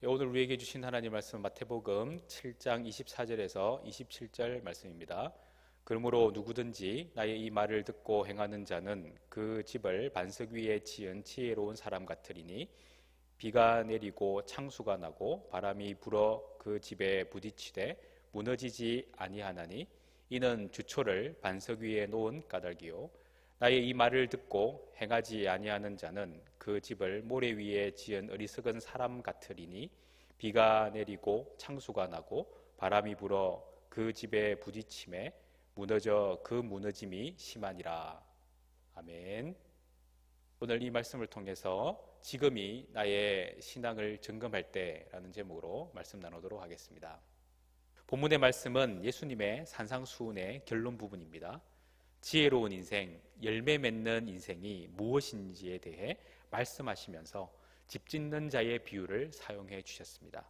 오늘 우리에게 주신 하나님 말씀 마태복음 7장 24절에서 27절 말씀입니다. 그러므로 누구든지 나의 이 말을 듣고 행하는 자는 그 집을 반석 위에 지은 지혜로운 사람 같으리니 비가 내리고 창수가 나고 바람이 불어 그 집에 부딪히되 무너지지 아니하나니 이는 주초를 반석 위에 놓은 까닭이요 나의 이 말을 듣고 행하지 아니하는 자는 그 집을 모래 위에 지은 어리석은 사람 같으리니 비가 내리고 창수가 나고 바람이 불어 그 집에 부딪힘에 무너져 그 무너짐이 심하니라. 아멘. 오늘 이 말씀을 통해서 지금이 나의 신앙을 점검할 때라는 제목으로 말씀 나누도록 하겠습니다. 본문의 말씀은 예수님의 산상수훈의 결론 부분입니다. 지혜로운 인생, 열매 맺는 인생이 무엇인지에 대해 말씀하시면서 집 짓는 자의 비유를 사용해 주셨습니다.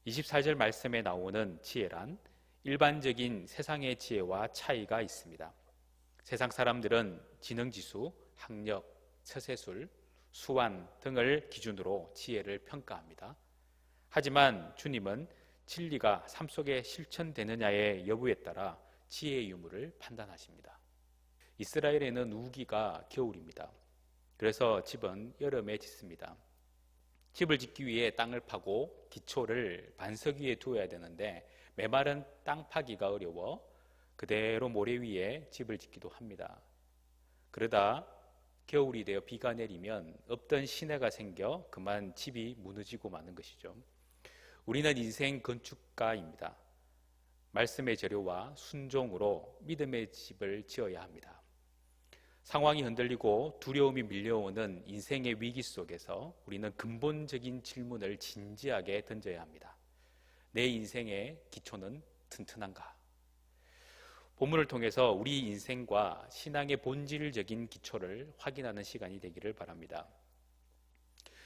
24절 말씀에 나오는 지혜란 일반적인 세상의 지혜와 차이가 있습니다. 세상 사람들은 지능지수, 학력, 처세술, 수완 등을 기준으로 지혜를 평가합니다. 하지만 주님은 진리가 삶 속에 실천되느냐의 여부에 따라 지혜의 유무를 판단하십니다. 이스라엘에는 우기가 겨울입니다. 그래서 집은 여름에 짓습니다. 집을 짓기 위해 땅을 파고 기초를 반석 위에 두어야 되는데 메마른 땅 파기가 어려워 그대로 모래 위에 집을 짓기도 합니다. 그러다 겨울이 되어 비가 내리면 없던 시내가 생겨 그만 집이 무너지고 마는 것이죠. 우리는 인생 건축가입니다. 말씀의 재료와 순종으로 믿음의 집을 지어야 합니다. 상황이 흔들리고 두려움이 밀려오는 인생의 위기 속에서 우리는 근본적인 질문을 진지하게 던져야 합니다. 내 인생의 기초는 튼튼한가? 본문을 통해서 우리 인생과 신앙의 본질적인 기초를 확인하는 시간이 되기를 바랍니다.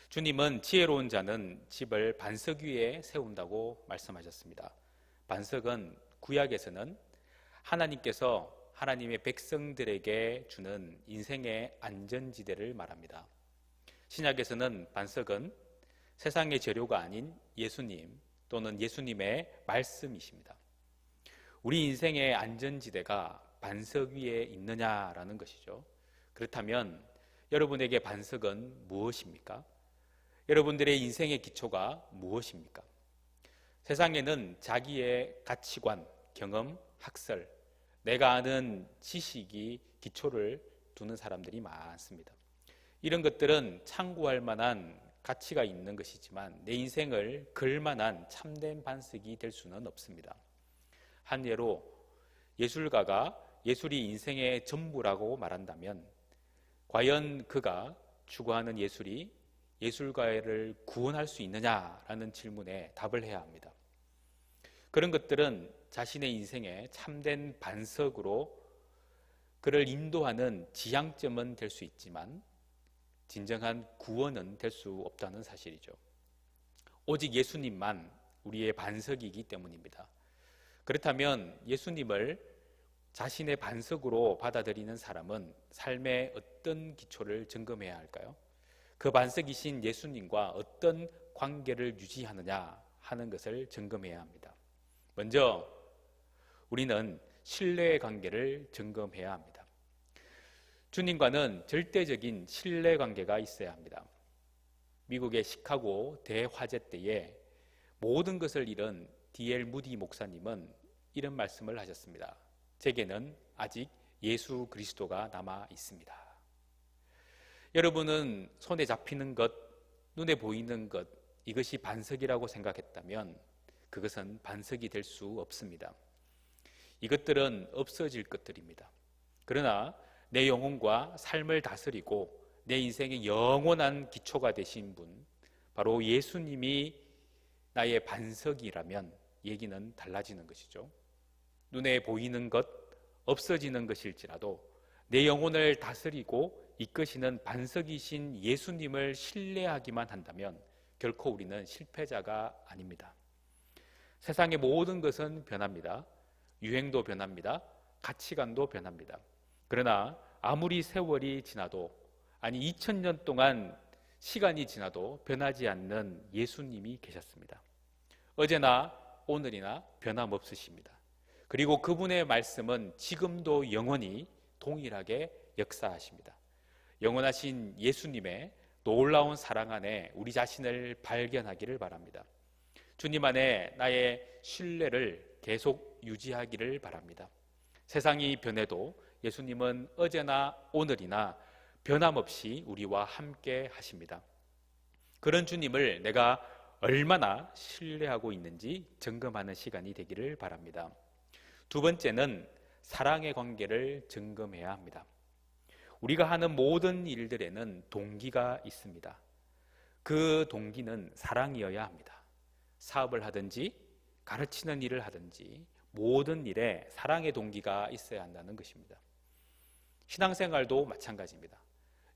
주님은 지혜로운 자는 집을 반석 위에 세운다고 말씀하셨습니다. 반석은 구약에서는 하나님께서 하나님의 백성들에게 주는 인생의 안전지대를 말합니다. 신약에서는 반석은 세상의 재료가 아닌 예수님 또는 예수님의 말씀이십니다. 우리 인생의 안전지대가 반석 위에 있느냐라는 것이죠. 그렇다면 여러분에게 반석은 무엇입니까? 여러분들의 인생의 기초가 무엇입니까? 세상에는 자기의 가치관, 경험, 학설, 내가 아는 지식이 기초를 두는 사람들이 많습니다. 이런 것들은 참고할 만한 가치가 있는 것이지만 내 인생을 걸만한 참된 반석이 될 수는 없습니다. 한 예로 예술가가 예술이 인생의 전부라고 말한다면 과연 그가 추구하는 예술이 예술가를 구원할 수 있느냐라는 질문에 답을 해야 합니다. 그런 것들은 자신의 인생의 참된 반석으로 그를 인도하는 지향점은 될 수 있지만 진정한 구원은 될 수 없다는 사실이죠. 오직 예수님만 우리의 반석이기 때문입니다. 그렇다면 예수님을 자신의 반석으로 받아들이는 사람은 삶의 어떤 기초를 점검해야 할까요? 그 반석이신 예수님과 어떤 관계를 유지하느냐 하는 것을 점검해야 합니다. 먼저 우리는 신뢰의 관계를 점검해야 합니다. 주님과는 절대적인 신뢰 관계가 있어야 합니다. 미국의 시카고 대화재 때에 모든 것을 잃은 D.L. 무디 목사님은 이런 말씀을 하셨습니다. 제게는 아직 예수 그리스도가 남아 있습니다. 여러분은 손에 잡히는 것, 눈에 보이는 것, 이것이 반석이라고 생각했다면 그것은 반석이 될 수 없습니다. 이것들은 없어질 것들입니다. 그러나 내 영혼과 삶을 다스리고 내 인생의 영원한 기초가 되신 분, 바로 예수님이 나의 반석이라면 얘기는 달라지는 것이죠. 눈에 보이는 것, 없어지는 것일지라도 내 영혼을 다스리고 이끄시는 반석이신 예수님을 신뢰하기만 한다면 결코 우리는 실패자가 아닙니다. 세상의 모든 것은 변합니다. 유행도 변합니다. 가치관도 변합니다. 그러나 아무리 세월이 지나도, 아니 2000년 동안 시간이 지나도 변하지 않는 예수님이 계셨습니다. 어제나 오늘이나 변함없으십니다. 그리고 그분의 말씀은 지금도 영원히 동일하게 역사하십니다. 영원하신 예수님의 놀라운 사랑 안에 우리 자신을 발견하기를 바랍니다. 주님 안에 나의 신뢰를 계속 유지하기를 바랍니다. 세상이 변해도 예수님은 어제나 오늘이나 변함없이 우리와 함께 하십니다. 그런 주님을 내가 얼마나 신뢰하고 있는지 점검하는 시간이 되기를 바랍니다. 두 번째는 사랑의 관계를 점검해야 합니다. 우리가 하는 모든 일들에는 동기가 있습니다. 그 동기는 사랑이어야 합니다. 사업을 하든지 가르치는 일을 하든지 모든 일에 사랑의 동기가 있어야 한다는 것입니다. 신앙생활도 마찬가지입니다.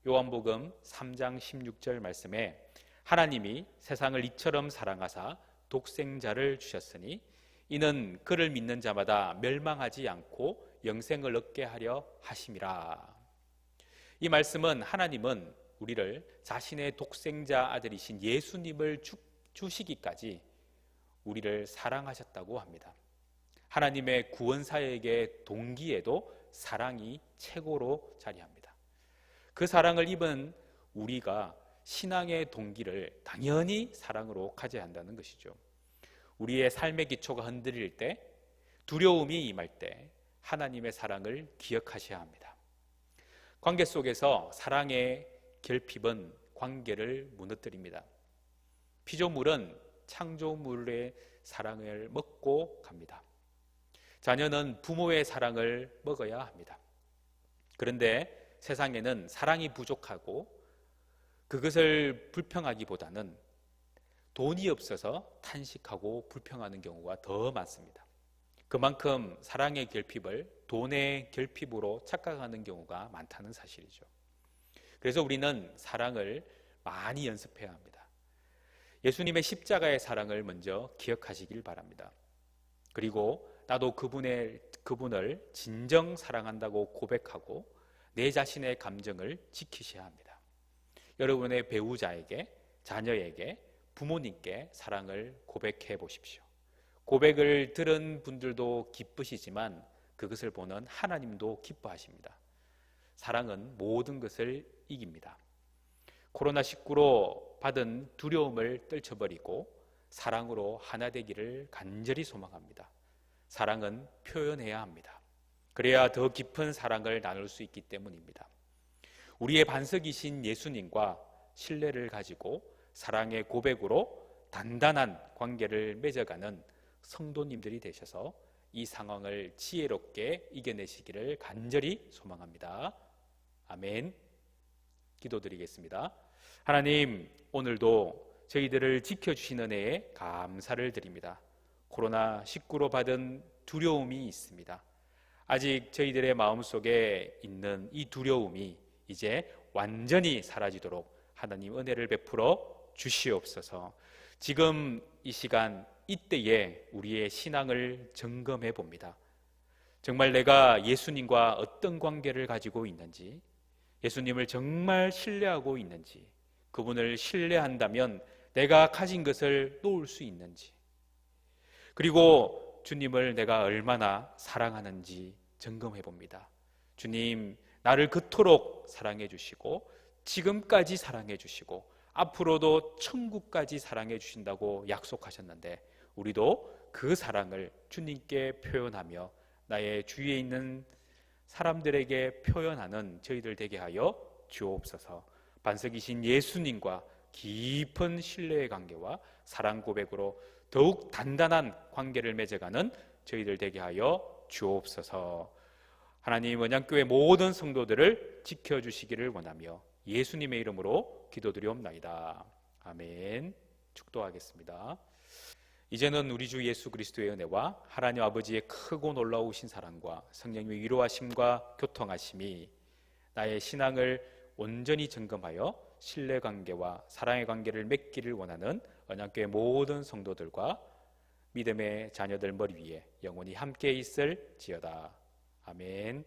요한복음 3장 16절 말씀에 하나님이 세상을 이처럼 사랑하사 독생자를 주셨으니 이는 그를 믿는 자마다 멸망하지 않고 영생을 얻게 하려 하심이라. 이 말씀은 하나님은 우리를 자신의 독생자 아들이신 예수님을 주시기까지 우리를 사랑하셨다고 합니다. 하나님의 구원사역의 동기에도 사랑이 최고로 자리합니다. 그 사랑을 입은 우리가 신앙의 동기를 당연히 사랑으로 가져야 한다는 것이죠. 우리의 삶의 기초가 흔들릴 때, 두려움이 임할 때 하나님의 사랑을 기억하셔야 합니다. 관계 속에서 사랑의 결핍은 관계를 무너뜨립니다. 피조물은 창조물의 사랑을 먹고 갑니다. 자녀는 부모의 사랑을 먹어야 합니다. 그런데 세상에는 사랑이 부족하고 그것을 불평하기보다는 돈이 없어서 탄식하고 불평하는 경우가 더 많습니다. 그만큼 사랑의 결핍을 돈의 결핍으로 착각하는 경우가 많다는 사실이죠. 그래서 우리는 사랑을 많이 연습해야 합니다. 예수님의 십자가의 사랑을 먼저 기억하시길 바랍니다. 그리고 나도 그분을 진정 사랑한다고 고백하고 내 자신의 감정을 지키셔야 합니다. 여러분의 배우자에게, 자녀에게, 부모님께 사랑을 고백해 보십시오. 고백을 들은 분들도 기쁘시지만 그것을 보는 하나님도 기뻐하십니다. 사랑은 모든 것을 이깁니다. 코로나19로 받은 두려움을 떨쳐버리고 사랑으로 하나 되기를 간절히 소망합니다. 사랑은 표현해야 합니다. 그래야 더 깊은 사랑을 나눌 수 있기 때문입니다. 우리의 반석이신 예수님과 신뢰를 가지고 사랑의 고백으로 단단한 관계를 맺어가는 성도님들이 되셔서 이 상황을 지혜롭게 이겨내시기를 간절히 소망합니다. 아멘. 기도드리겠습니다. 하나님, 오늘도 저희들을 지켜주신 은혜에 감사를 드립니다. 코로나19로 받은 두려움이 있습니다. 아직 저희들의 마음속에 있는 이 두려움이 이제 완전히 사라지도록 하나님 은혜를 베풀어 주시옵소서. 지금 이 시간 이때에 우리의 신앙을 점검해 봅니다. 정말 내가 예수님과 어떤 관계를 가지고 있는지, 예수님을 정말 신뢰하고 있는지, 그분을 신뢰한다면 내가 가진 것을 놓을 수 있는지, 그리고 주님을 내가 얼마나 사랑하는지 점검해 봅니다. 주님, 나를 그토록 사랑해 주시고 지금까지 사랑해 주시고 앞으로도 천국까지 사랑해 주신다고 약속하셨는데 우리도 그 사랑을 주님께 표현하며 나의 주위에 있는 사람들에게 표현하는 저희들 되게 하여 주옵소서. 반석이신 예수님과 깊은 신뢰의 관계와 사랑 고백으로 더욱 단단한 관계를 맺어가는 저희들 되게 하여 주옵소서. 하나님, 언양교회 모든 성도들을 지켜주시기를 원하며 예수님의 이름으로 기도드리옵나이다. 아멘. 축도하겠습니다. 이제는 우리 주 예수 그리스도의 은혜와 하나님 아버지의 크고 놀라우신 사랑과 성령님의 위로하심과 교통하심이 나의 신앙을 온전히 점검하여 신뢰관계와 사랑의 관계를 맺기를 원하는 언양교회 모든 성도들과 믿음의 자녀들 머리 위에 영원히 함께 있을지어다. 아멘.